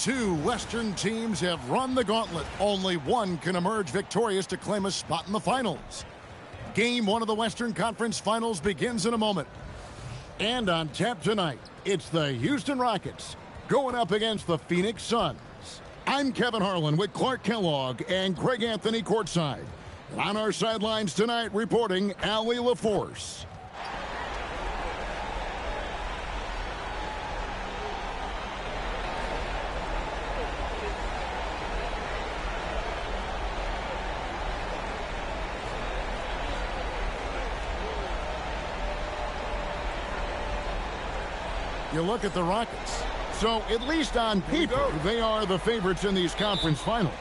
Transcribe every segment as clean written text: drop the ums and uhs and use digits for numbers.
Two Western teams have run the gauntlet. Only one can emerge victorious to claim a spot in the finals. Game one of the Western Conference Finals begins in a moment. And on tap tonight, it's the Houston Rockets going up against the Phoenix Suns. I'm Kevin Harlan with Clark Kellogg and Craig Anthony courtside. On our sidelines tonight, reporting Allie LaForce. You look at the Rockets. So, at least on paper, they are the favorites in these conference finals.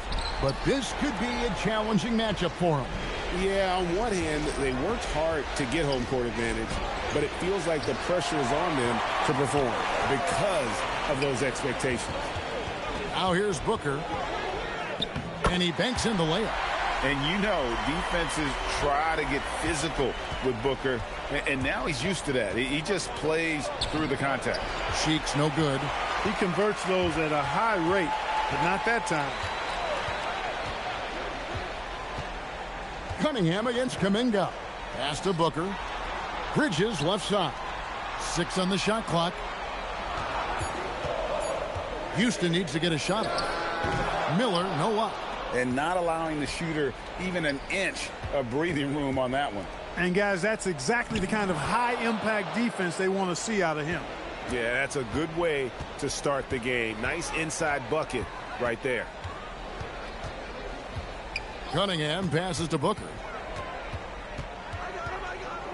But this could be a challenging matchup for them. Yeah, on one hand, they worked hard to get home court advantage, but it feels like the pressure is on them to perform because of those expectations. Now here's Booker. And he banks in the layup. And you know, defenses try to get physical with Booker, and now he's used to that. He just plays through the contact. Cheeks no good. He converts those at a high rate, but not that time. Cunningham against Kuminga. Pass to Booker. Bridges left side. 6 on the shot clock. Houston needs to get a shot up. Miller, no luck. And not allowing the shooter even an inch of breathing room on that one. And, guys, that's exactly the kind of high-impact defense they want to see out of him. Yeah, that's a good way to start the game. Nice inside bucket right there. Cunningham passes to Booker.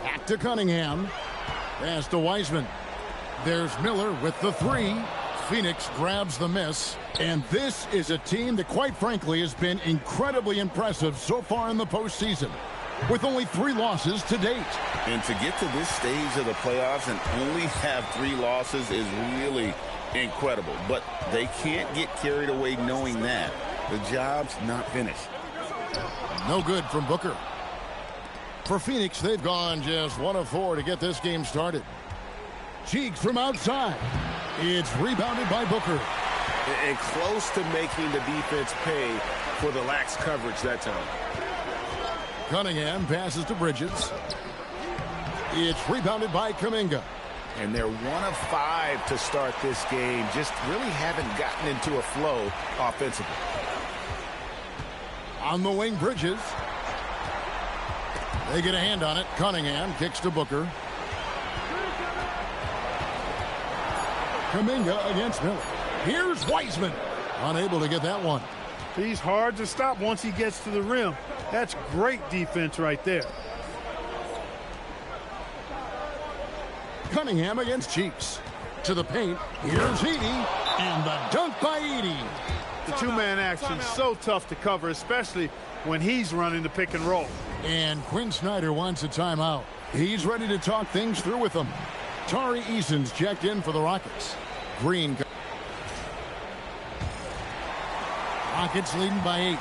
Back to Cunningham. Pass to Wiseman. There's Miller with the three. Phoenix grabs the miss. And this is a team that, quite frankly, has been incredibly impressive so far in the postseason, with only 3 losses to date. And to get to this stage of the playoffs and only have 3 losses is really incredible. But they can't get carried away knowing that. The job's not finished. No good from Booker. For Phoenix, they've gone just 1 of 4 to get this game started. Cheeks from outside. It's rebounded by Booker. And close to making the defense pay for the lax coverage that time. Cunningham passes to Bridges. It's rebounded by Kuminga. And they're 1 of 5 to start this game. Just really haven't gotten into a flow offensively. On the wing, Bridges. They get a hand on it. Cunningham kicks to Booker. Kuminga against Miller. Here's Wiseman. Unable to get that one. He's hard to stop once he gets to the rim. That's great defense right there. Cunningham against Cheeks. To the paint. Here's Edey. And the dunk by Edey. The two-man action is so tough to cover, especially when he's running the pick and roll. And Quinn Snyder wants a timeout. He's ready to talk things through with them. Tari Eason's checked in for the Rockets. Green. Rockets leading by 8.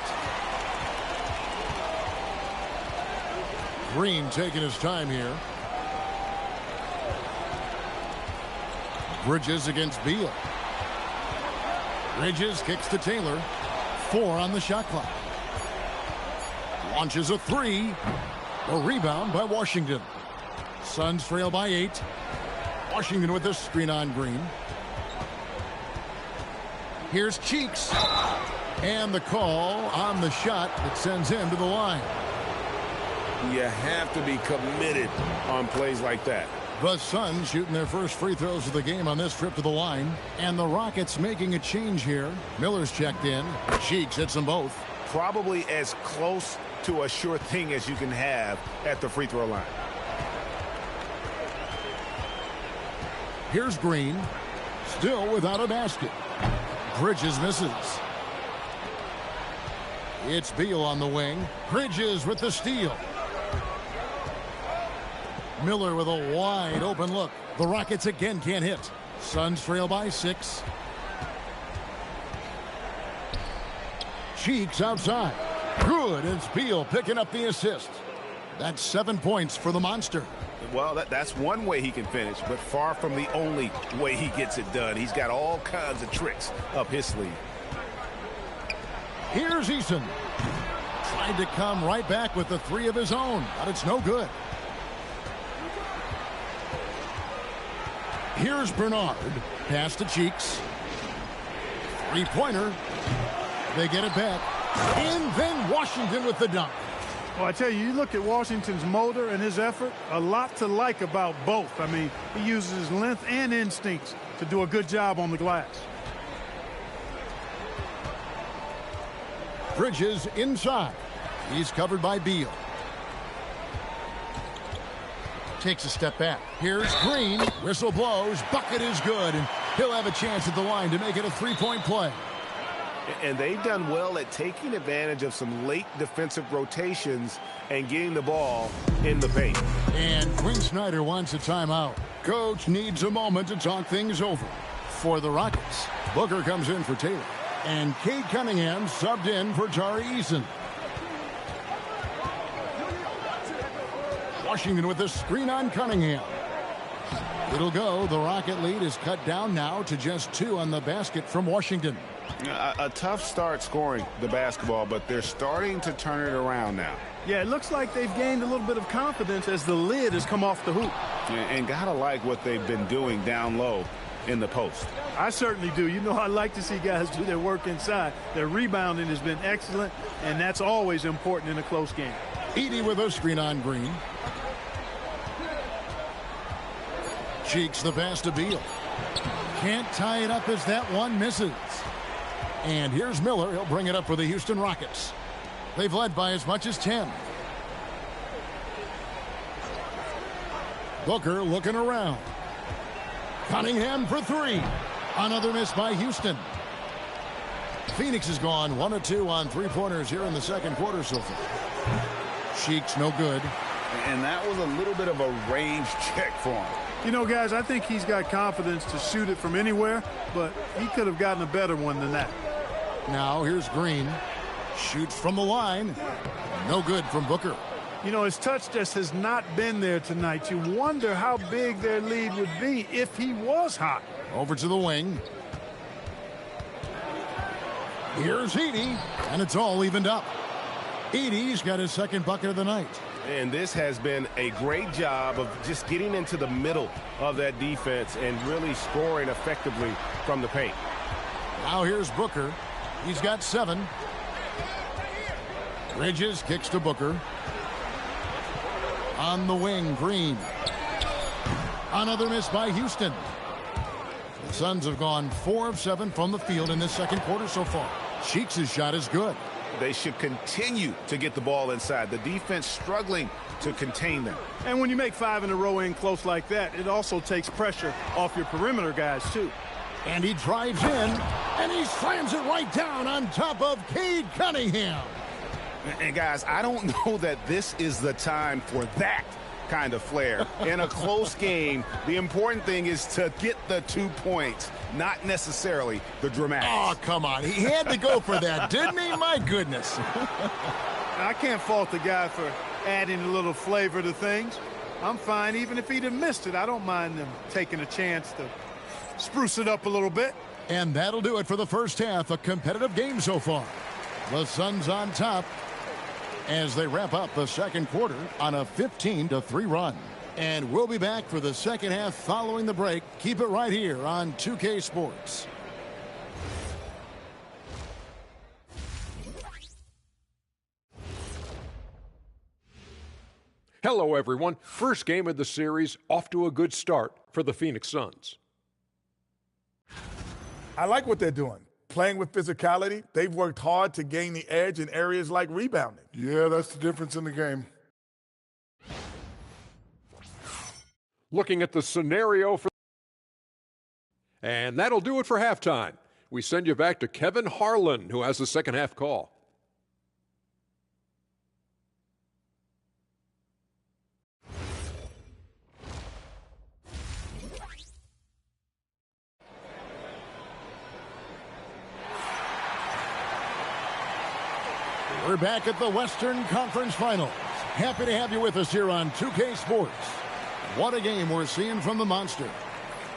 Green taking his time here. Bridges against Beal. Bridges kicks to Taylor. 4 on the shot clock. Launches a 3. A rebound by Washington. Suns trail by 8. Washington with the screen on Green. Here's Cheeks. And the call on the shot that sends him to the line. You have to be committed on plays like that. The Suns shooting their first free throws of the game on this trip to the line. And the Rockets making a change here. Miller's checked in. Cheeks hits them both. Probably as close to a sure thing as you can have at the free throw line. Here's Green. Still without a basket. Bridges misses. It's Beal on the wing. Bridges with the steal. Miller with a wide open look. The Rockets again can't hit. Suns trail by 6. Cheeks outside. Good. It's Beal picking up the assist. That's 7 points for the Monster. Well, that's one way he can finish, but far from the only way he gets it done. He's got all kinds of tricks up his sleeve. Here's Eason. Tried to come right back with the three of his own, but it's no good. Here's Bernard. Pass to Cheeks. Three-pointer. They get it back. And then Washington with the dunk. Well, I tell you, you look at Washington's motor and his effort, a lot to like about both. I mean, he uses his length and instincts to do a good job on the glass. Bridges inside. He's covered by Beal. Takes a step back. Here's Green. Whistle blows. Bucket is good. And he'll have a chance at the line to make it a three-point play. And they've done well at taking advantage of some late defensive rotations and getting the ball in the paint. And Quinn Snyder wants a timeout. Coach needs a moment to talk things over. For the Rockets, Booker comes in for Taylor. And Cade Cunningham subbed in for Tari Eason. Washington with the screen on Cunningham. It'll go. The Rocket lead is cut down now to just 2 on the basket from Washington. A tough start scoring the basketball, but they're starting to turn it around now. Yeah, it looks like they've gained a little bit of confidence as the lid has come off the hoop. And gotta like what they've been doing down low in the post. I certainly do. You know, I like to see guys do their work inside. Their rebounding has been excellent, and that's always important in a close game. Edey with a screen on Green. Cheeks the pass to Beal. Can't tie it up as that one misses. And here's Miller. He'll bring it up for the Houston Rockets. They've led by as much as 10. Booker looking around. Cunningham for 3. Another miss by Houston. Phoenix has gone 1 of 2 on three-pointers here in the second quarter so far. Cheeks no good. And that was a little bit of a range check for him. You know, guys, I think he's got confidence to shoot it from anywhere, but he could have gotten a better one than that. Now here's Green. Shoots from the line. No good from Booker. You know, his touch just has not been there tonight. You wonder how big their lead would be if he was hot. Over to the wing. Here's Edey, and it's all evened up. Edey's got his second bucket of the night. And this has been a great job of just getting into the middle of that defense and really scoring effectively from the paint. Now here's Booker. He's got 7. Bridges kicks to Booker. On the wing, Green. Another miss by Houston. The Suns have gone 4 of 7 from the field in this second quarter so far. Cheeks' shot is good. They should continue to get the ball inside. The defense struggling to contain them. And when you make 5 in a row in close like that, it also takes pressure off your perimeter guys, too. And he drives in, and he slams it right down on top of Cade Cunningham. And guys, I don't know that this is the time for that kind of flair. In a close game, the important thing is to get the 2 points, not necessarily the dramatics. Oh, come on. He had to go for that, didn't he? My goodness. I can't fault the guy for adding a little flavor to things. I'm fine. Even if he'd have missed it, I don't mind them taking a chance to spruce it up a little bit. And that'll do it for the first half. A competitive game so far. The Suns on top as they wrap up the second quarter on a 15-3 run. And we'll be back for the second half following the break. Keep it right here on 2K Sports. Hello, everyone. First game of the series, off to a good start for the Phoenix Suns. I like what they're doing. Playing with physicality, they've worked hard to gain the edge in areas like rebounding. Yeah, that's the difference in the game. Looking at the scenario for... And that'll do it for halftime. We send you back to Kevin Harlan, who has the second half call. We're back at the Western Conference Finals. Happy to have you with us here on 2K Sports. What a game we're seeing from the monster.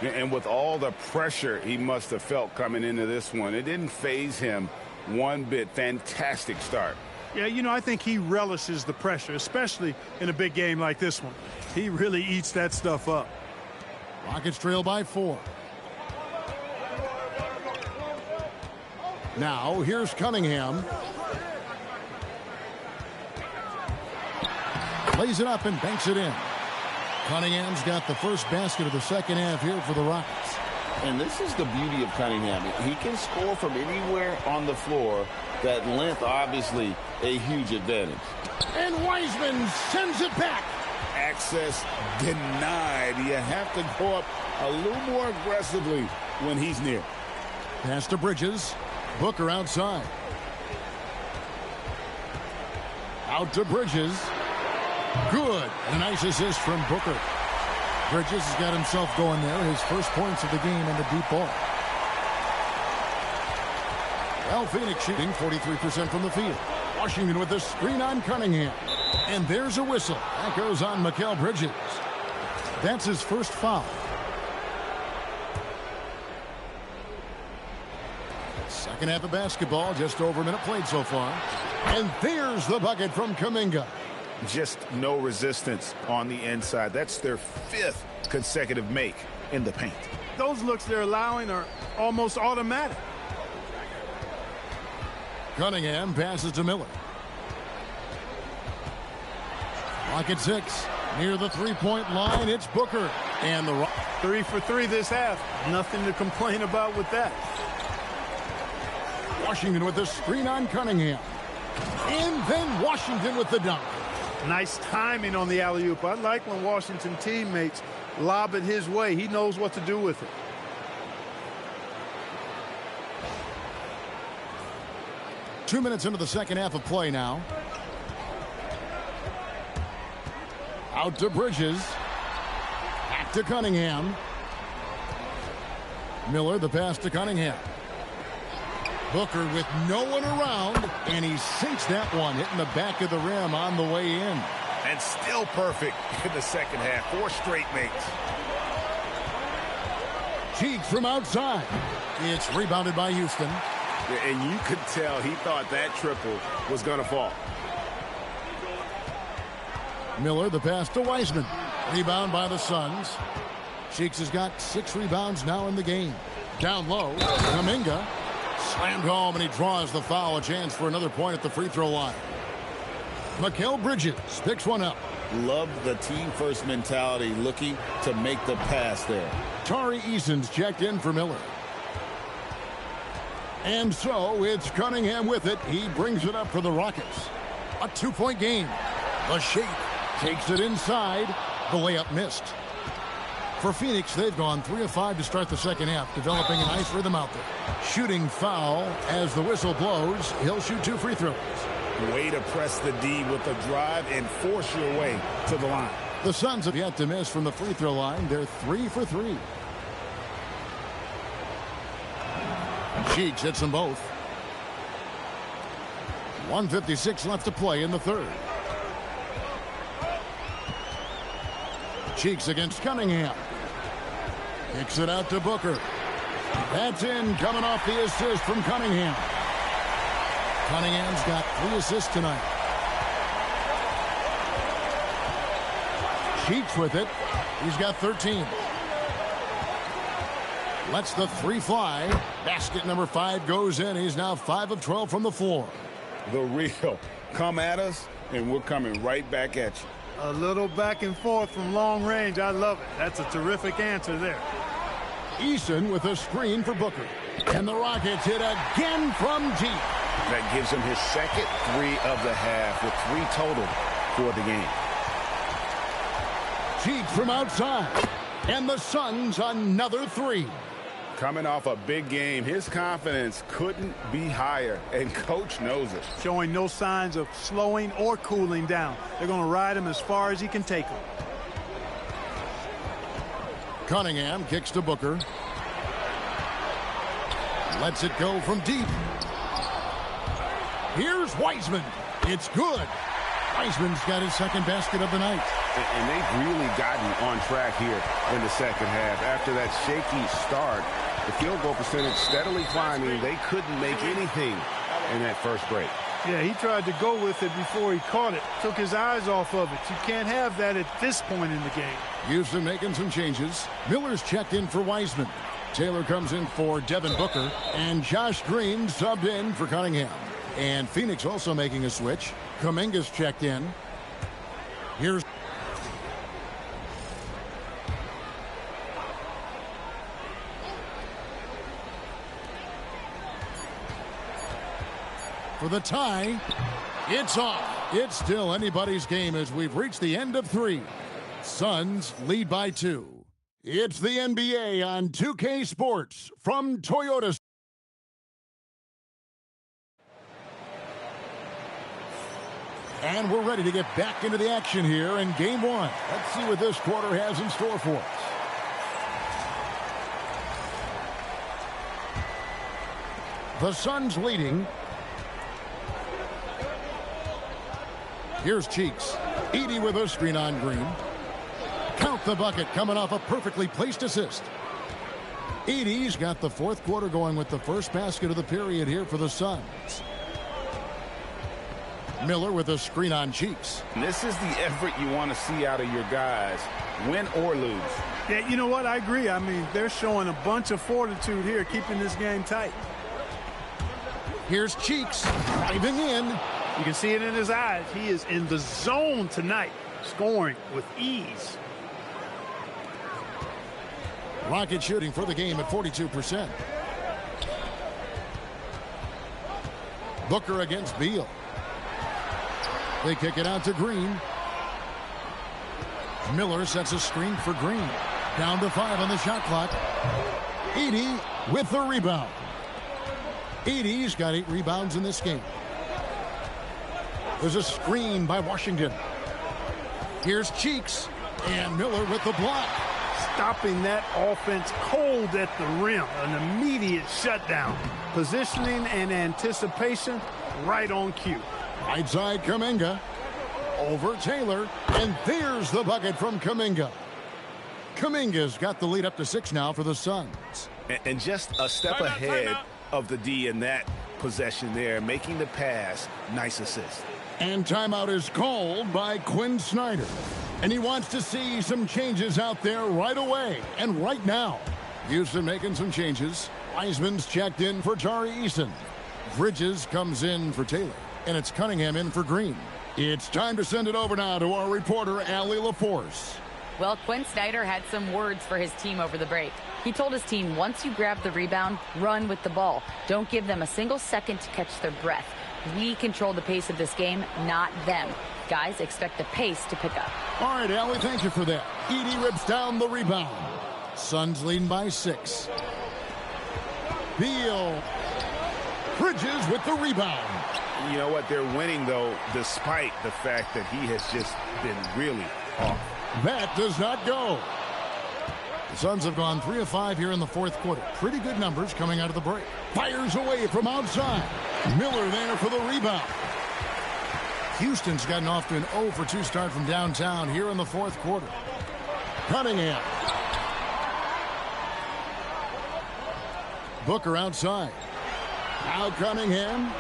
And with all the pressure he must have felt coming into this one, it didn't faze him one bit. Fantastic start. Yeah, you know, I think he relishes the pressure, especially in a big game like this one. He really eats that stuff up. Rockets trail by 4. Now, here's Cunningham. Lays it up and banks it in. Cunningham's got the first basket of the second half here for the Rockets. And this is the beauty of Cunningham. He can score from anywhere on the floor. That length, obviously, a huge advantage. And Wiseman sends it back. Access denied. You have to go up a little more aggressively when he's near. Pass to Bridges. Booker outside. Out to Bridges. Good. And a nice assist from Booker. Bridges has got himself going there. His first points of the game in the deep ball. Well, Phoenix shooting 43% from the field. Washington with the screen on Cunningham. And there's a whistle. That goes on Mikal Bridges. That's his first foul. Second half of basketball, just over a minute played so far. And there's the bucket from Kuminga. Just no resistance on the inside. That's their 5th consecutive make in the paint. Those looks they're allowing are almost automatic. Cunningham passes to Miller. Clock at 6. Near the three-point line, it's Booker. And the 3 for 3 this half. Nothing to complain about with that. Washington with the screen on Cunningham. And then Washington with the dunk. Nice timing on the alley-oop. I like when Washington teammates lob it his way. He knows what to do with it. Two minutes into the second half of play now. Out to Bridges. Back to Cunningham. Miller, the pass to Cunningham. Booker with no one around, and he sinks that one, hitting the back of the rim on the way in. And still perfect in the second half. 4 straight makes. Cheeks from outside. It's rebounded by Houston. And you could tell he thought that triple was going to fall. Miller, the pass to Wiseman. Rebound by the Suns. Cheeks has got 6 rebounds now in the game. Down low, Kuminga. Slammed home, and he draws the foul. A chance for another point at the free throw line. Mikal Bridges picks one up. Love the team-first mentality, looking to make the pass there. Tari Eason's checked in for Miller. And so it's Cunningham with it. He brings it up for the Rockets. A 2-point game. The Sheik takes it inside. The layup missed. For Phoenix, they've gone 3 of 5 to start the second half, developing a nice rhythm out there. Shooting foul as the whistle blows. He'll shoot 2 free throws. Way to press the D with the drive and force your way to the line. The Suns have yet to miss from the free throw line. They're 3 for 3. Cheeks hits them both. 1:56 left to play in the third. Cheeks against Cunningham. Kicks it out to Booker. That's in, coming off the assist from Cunningham. Cunningham's got 3 assists tonight. Cheeks with it. He's got 13. Lets the 3 fly. Basket number 5 goes in. He's now 5 of 12 from the floor. The real. Come at us, and we're coming right back at you. A little back and forth from long range. I love it. That's a terrific answer there. Eason with a screen for Booker. And the Rockets hit again from deep. That gives him his second 3 of the half with 3 total for the game. Cheeks from outside. And the Suns another 3. Coming off a big game, his confidence couldn't be higher, and coach knows it. Showing no signs of slowing or cooling down. They're going to ride him as far as he can take him. Cunningham kicks to Booker. Lets it go from deep. Here's Wiseman. It's good. Wiseman's got his second basket of the night. And they've really gotten on track here in the second half. After that shaky start, the field goal percentage steadily climbing. They couldn't make anything in that first break. Yeah, he tried to go with it before he caught it. Took his eyes off of it. You can't have that at this point in the game. Houston making some changes. Miller's checked in for Wiseman. Taylor comes in for Devin Booker. And Josh Green subbed in for Cunningham. And Phoenix also making a switch. Kuminga's checked in. Here's for the tie. It's off. It's still anybody's game as we've reached the end of 3. Suns lead by 2. It's the NBA on 2K Sports from Toyota. And we're ready to get back into the action here in Game 1. Let's see what this quarter has in store for us. The Suns leading. Here's Cheeks. Edey with a screen on Green. Count the bucket coming off a perfectly placed assist. Edey's got the fourth quarter going with the first basket of the period here for the Suns. Miller with a screen on Cheeks. This is the effort you want to see out of your guys, win or lose. Yeah, you know what? I agree. I mean, they're showing a bunch of fortitude here, keeping this game tight. Here's Cheeks diving in. You can see it in his eyes. He is in the zone tonight, scoring with ease. Rocket shooting for the game at 42%. Booker against Beal. They kick it out to Green. Miller sets a screen for Green. Down to 5 on the shot clock. Edey with the rebound. Edey's got 8 rebounds in this game. There's a screen by Washington. Here's Cheeks. And Miller with the block. Stopping that offense cold at the rim. An immediate shutdown. Positioning and anticipation right on cue. Right side Kuminga. Over Taylor. And there's the bucket from Kuminga. Kuminga's got the lead up to 6 now for the Suns. And just a step ahead of the D in that possession there, making the pass. Nice assist. And timeout is called by Quinn Snyder. And he wants to see some changes out there right away and right now. Houston making some changes. Wiseman's checked in for Tari Eason. Bridges comes in for Taylor. And it's Cunningham in for Green. It's time to send it over now to our reporter, Allie LaForce. Well, Quinn Snyder had some words for his team over the break. He told his team, once you grab the rebound, run with the ball. Don't give them a single second to catch their breath. We control the pace of this game, not them. Guys, expect the pace to pick up. All right, Allie, thank you for that. Edey rips down the rebound. Suns leading by 6. Beal. Bridges with the rebound. You know what? They're winning, though, despite the fact that he has just been really off. That does not go. The Suns have gone 3 of 5 here in the fourth quarter. Pretty good numbers coming out of the break. Fires away from outside. Miller there for the rebound. Houston's gotten off to an 0 for 2 start from downtown here in the fourth quarter. Cunningham. Booker outside. Now Cunningham.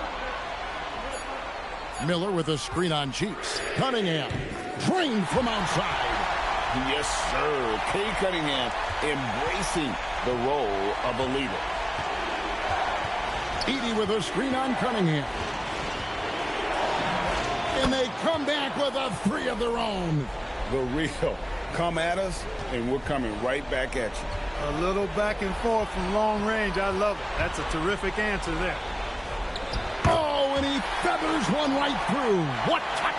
Miller with a screen on Cheeks. Cunningham. Drained from outside. Yes, sir. Kay Cunningham embracing the role of a leader. Edey with a screen on Cunningham. And they come back with a 3 of their own. The real. Come at us, and we're coming right back at you. A little back and forth from long range. I love it. That's a terrific answer there. Oh, and he feathers one right through. What touch!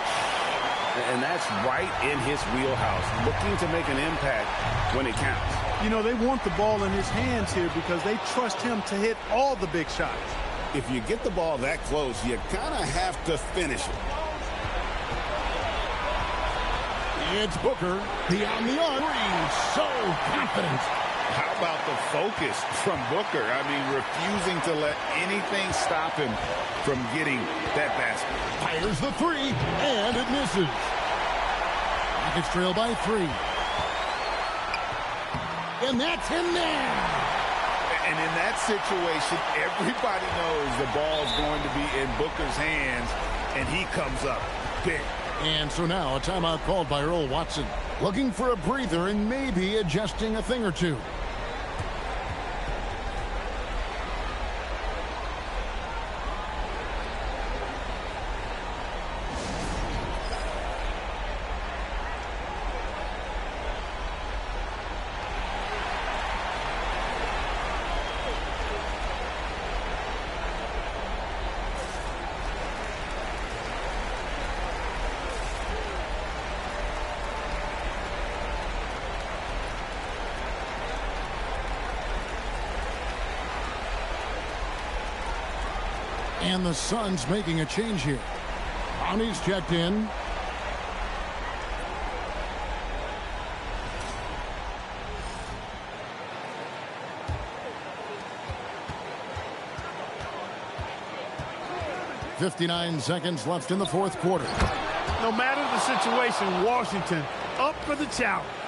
And that's right in his wheelhouse, looking to make an impact when it counts. You know, they want the ball in his hands here because they trust him to hit all the big shots. If you get the ball that close, you kind of have to finish it. It's Booker. Beyond the arc. So confident. How about the focus from Booker? I mean, refusing to let anything stop him from getting that basket. Fires the 3, and it misses. Rockets trail by 3. And that's in there. And in that situation, everybody knows the ball's going to be in Booker's hands, and he comes up big. And so now a timeout called by Earl Watson. Looking for a breather and maybe adjusting a thing or two. And the Suns making a change here. Brownie's checked in. .59 seconds left in the fourth quarter. No matter the situation, Washington up for the challenge.